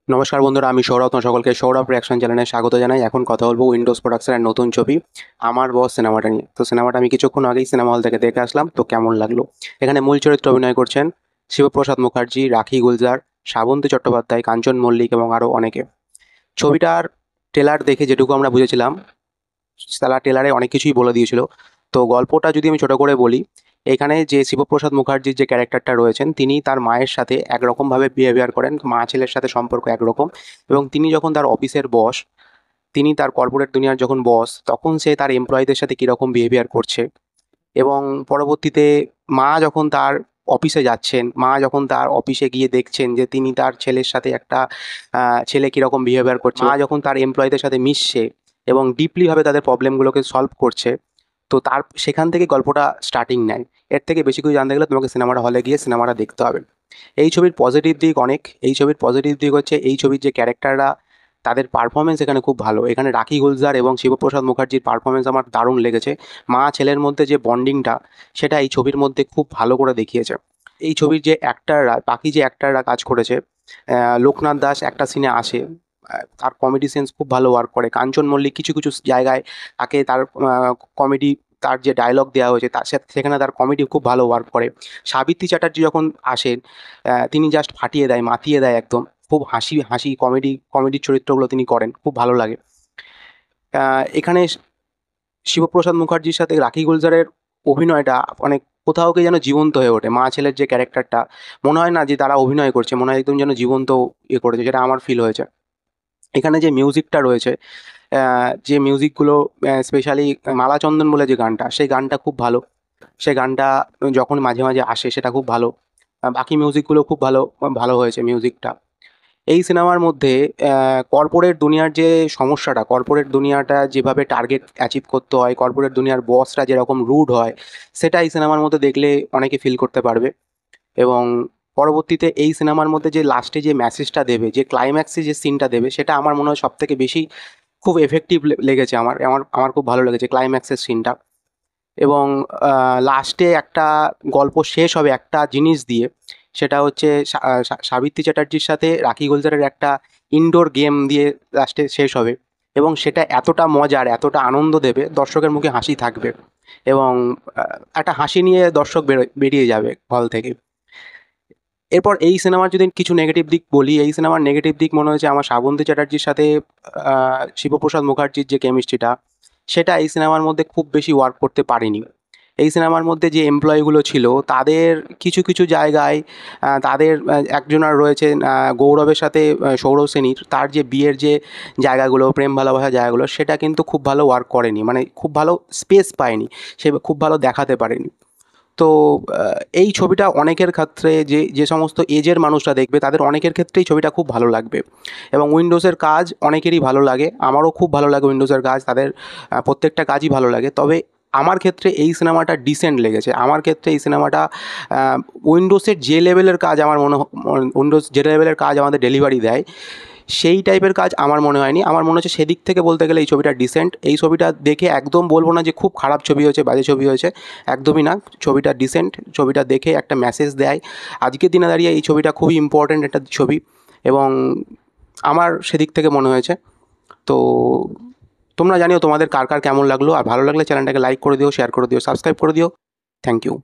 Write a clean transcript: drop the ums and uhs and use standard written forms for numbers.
নমস্কার বন্ধুরা, আমি সৌরভ। তোমার সকলকে সৌরভ রিয়াকশন চ্যানেলে স্বাগত জানাই। এখন কথা বলবো উইন্ডোজ প্রোডাকশনের নতুন ছবি আমার বস সিনেমাটা নিয়ে। তো সিনেমাটা আমি কিছুক্ষণ আগেই সিনেমা হল থেকে দেখে আসলাম। তো কেমন লাগলো? এখানে মূল চরিত্রে অভিনয় করছেন শিবপ্রসাদ মুখার্জি, রাখি গুলজার, শ্রাবন্তী চট্টোপাধ্যায়, কাঞ্চন মল্লিক এবং আরও অনেকে। ছবিটার ট্রেলার দেখে যেটুকু আমরা বুঝেছিলাম, তারা ট্রেলারে অনেক কিছুই বলে দিয়েছিল। তো গল্পটা যদি আমি ছোট করে বলি, এখানে যে শিবপ্রসাদ মুখার্জির যে ক্যারেক্টারটা রয়েছেন, তিনি তার মায়ের সাথে একরকমভাবে বিহেভিয়ার করেন। মা ছেলের সাথে সম্পর্ক একরকম, এবং তিনি যখন তার অফিসের বস, তিনি তার কর্পোরেট দুনিয়ার যখন বস, তখন সে তার এমপ্লয়ীদের সাথে কীরকম বিহেভিয়ার করছে। এবং পরবর্তীতে মা যখন তার অফিসে যাচ্ছেন, মা যখন তার অফিসে গিয়ে দেখছেন যে তিনি তার ছেলের সাথে একটা ছেলে কীরকম বিহেভিয়ার করছে, মা যখন তার এমপ্লয়ীদের সাথে মিশছে এবং ডিপলিভাবে তাদের প্রবলেমগুলোকে সলভ করছে। তো তার সেখান থেকে গল্পটা স্টার্টিং নেয়। এর থেকে বেশি কিছু জানতে গেলে তোমাকে সিনেমাটা হলে গিয়ে সিনেমাটা দেখতে হবে। এই ছবির পজিটিভ দিক অনেক। এই ছবির পজিটিভ দিক হচ্ছে এই ছবির যে ক্যারেক্টাররা, তাদের পারফরমেন্স এখানে খুব ভালো। এখানে রাখি গুলজার এবং শিবপ্রসাদ মুখার্জির পারফরমেন্স আমার দারুণ লেগেছে। মা ছেলের মধ্যে যে বন্ডিংটা, সেটা এই ছবির মধ্যে খুব ভালো করে দেখিয়েছে। এই ছবির যে অ্যাক্টাররা, বাকি যে অ্যাক্টাররা কাজ করেছে, লোকনাথ দাস একটা সিনে আসে, তার কমেডি সেন্স খুব ভালো ওয়ার্ক করে। কাঞ্চন মল্লিক কিছু কিছু জায়গায় তাকে তার কমেডি, তার যে ডায়লগ দেওয়া হয়েছে তার সাথে সেখানে তার কমেডি খুব ভালো ওয়ার্ক করে। সাবিত্রী চ্যাটার্জি যখন আসেন, তিনি জাস্ট ফাটিয়ে দেয়, মাতিয়ে দেয় একদম। খুব হাসি হাসি কমেডির চরিত্রগুলো তিনি করেন, খুব ভালো লাগে। এখানে শিবপ্রসাদ মুখার্জির সাথে রাখি গুলজারের অভিনয়টা অনেক কোথাও গিয়ে যেন জীবন্ত হয়ে ওঠে। মা ছেলের যে ক্যারেক্টারটা, মনে হয় না যে তারা অভিনয় করছে, মনে হয় একদম যেন জীবন্ত ইয়ে করেছে, যেটা আমার ফিল হয়েছে। এখানে যে মিউজিকটা রয়েছে, যে মিউজিকগুলো, স্পেশালি মালাচন্দন বলে যে গানটা, সেই গানটা খুব ভালো। সেই গানটা যখন মাঝে মাঝে আসে সেটা খুব ভালো। বাকি মিউজিকগুলো খুব ভালো, ভালো হয়েছে মিউজিকটা। এই সিনেমার মধ্যে কর্পোরেট দুনিয়ার যে সমস্যাটা, কর্পোরেট দুনিয়াটা যেভাবে টার্গেট অ্যাচিভ করতে হয়, কর্পোরেট দুনিয়ার বসরা যেরকম রুড হয়, সেটা এই সিনেমার মধ্যে দেখলে অনেকে ফিল করতে পারবে। এবং পরবর্তীতে এই সিনেমার মধ্যে যে লাস্টে যে মেসেজটা দেবে, যে ক্লাইম্যাক্সে যে সিনটা দেবে, সেটা আমার মনে হয় সবথেকে বেশি খুব এফেক্টিভ লেগেছে আমার আমার আমার খুব ভালো লেগেছে ক্লাইম্যাক্সের সিনটা। এবং লাস্টে একটা গল্প শেষ হবে একটা জিনিস দিয়ে, সেটা হচ্ছে সাবিত্রী চ্যাটার্জির সাথে রাখি গুলজারের একটা ইনডোর গেম দিয়ে লাস্টে শেষ হবে। এবং সেটা এতটা মজার, এতটা আনন্দ দেবে, দর্শকের মুখে হাসি থাকবে। এবং একটা হাসি নিয়ে দর্শক বেরিয়ে যাবে হল থেকে। এরপর এই সিনেমার যদি কিছু নেগেটিভ দিক বলি, এই সিনেমার নেগেটিভ দিক মনে হয়েছে আমার শ্রাবন্তী চ্যাটার্জির সাথে শিবপ্রসাদ মুখার্জির যে কেমিস্ট্রিটা, সেটা এই সিনেমার মধ্যে খুব বেশি ওয়ার্ক করতে পারেনি। এই সিনেমার মধ্যে যে এমপ্লয়িগুলো ছিল, তাদের কিছু কিছু জায়গায় তাদের একজনার রয়েছে গৌরবের সাথে সৌরভ সেনীর, তার যে বিয়ের যে জায়গাগুলো, প্রেম ভালোবাসার জায়গাগুলো, সেটা কিন্তু খুব ভালো ওয়ার্ক করেনি, মানে খুব ভালো স্পেস পায়নি, সে খুব ভালো দেখাতে পারেনি। তো এই ছবিটা অনেকের ক্ষেত্রে, যে যে সমস্ত এজের মানুষরা দেখবে, তাদের অনেকের ক্ষেত্রেই ছবিটা খুব ভালো লাগবে। এবং উইন্ডোজের কাজ অনেকেরই ভালো লাগে, আমারও খুব ভালো লাগে উইন্ডোজের কাজ, তাদের প্রত্যেকটা কাজই ভালো লাগে। তবে আমার ক্ষেত্রে এই সিনেমাটা ডিসেন্ট লেগেছে। আমার ক্ষেত্রে এই সিনেমাটা উইন্ডোজের যে লেভেলের কাজ আমার উইন্ডোজ যে লেভেলের কাজ আমাদের ডেলিভারি দেয়, সেই টাইপের কাজ আমার মনে হয়নি। আমার মনে হচ্ছে সেদিক থেকে বলতে গেলে এই ছবিটা ডিসেন্ট। এই ছবিটা দেখে একদম বলবো না যে খুব খারাপ ছবি হয়েছে, বাজে ছবি হয়েছে, একদমই না। ছবিটা ডিসেন্ট, ছবিটা দেখে একটা মেসেজ দেয়। আজকের দিনে দাঁড়িয়ে এই ছবিটা খুবই ইম্পর্ট্যান্ট একটা ছবি, এবং আমার সেদিক থেকে মনে হয়েছে। তো তোমরা জানিও তোমাদের কার কার কেমন লাগলো, আর ভালো লাগলে চ্যানেলটাকে লাইক করে দিও, শেয়ার করে দিও, সাবস্ক্রাইব করে দিও। Thank you.